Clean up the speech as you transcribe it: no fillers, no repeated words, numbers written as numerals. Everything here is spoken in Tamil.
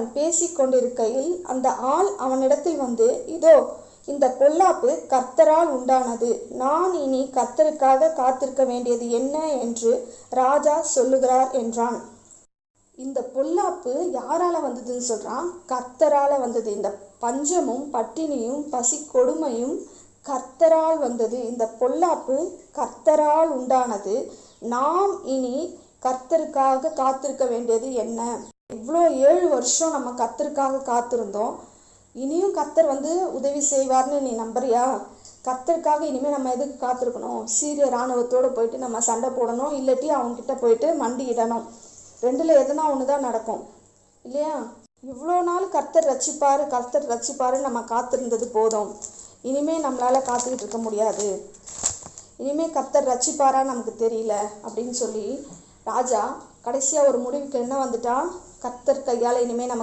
அவன் பேசிக்கொண்டிருக்கையில் அந்த ஆள் அவனிடத்தில் வந்து, இதோ இந்த பொல்லாப்பு கர்த்தரால் உண்டானது. நான் இனி கர்த்தருக்காக காத்திருக்க வேண்டியது என்ன என்று ராஜா சொல்லுகிறார் என்றான். இந்த பொல்லாப்பு யாரால வந்ததுன்னு சொல்றான்? கர்த்தரால வந்தது. இந்த பஞ்சமும் பட்டினியும் பசி கொடுமையும் கர்த்தரால் வந்தது. இந்த பொல்லாப்பு கர்த்தரால் உண்டானது. நாம் இனி கர்த்தருக்காக காத்திருக்க வேண்டியது என்ன? இவ்வளோ 7 வருஷம் நம்ம கர்த்தருக்காக காத்திருந்தோம். இனியும் கர்த்தர் வந்து உதவி செய்வார்னு நீ நம்புறியா? கர்த்தருக்காக இனிமேல் நம்ம எதுக்கு காத்திருக்கணும்? சீரிய இராணுவத்தோடு போயிட்டு நம்ம சண்டை போடணும், இல்லாட்டி அவங்ககிட்ட போயிட்டு மண்டியிடணும். 2ல் எதுனா ஒன்று தான் நடக்கும் இல்லையா? இவ்வளோ நாள் கர்த்தர் ரட்சிப்பாருன்னு நம்ம காத்திருந்தது போதும். இனிமேல் நம்மளால் காத்துக்கிட்டு இருக்க முடியாது. இனிமேல் கர்த்தர் ரட்சிப்பாரா நமக்கு தெரியல அப்படின்னு சொல்லி ராஜா கடைசியாக ஒரு முடிவுக்கு என்ன வந்துட்டான்? கர்த்தர் கையால் இனிமேல் நம்ம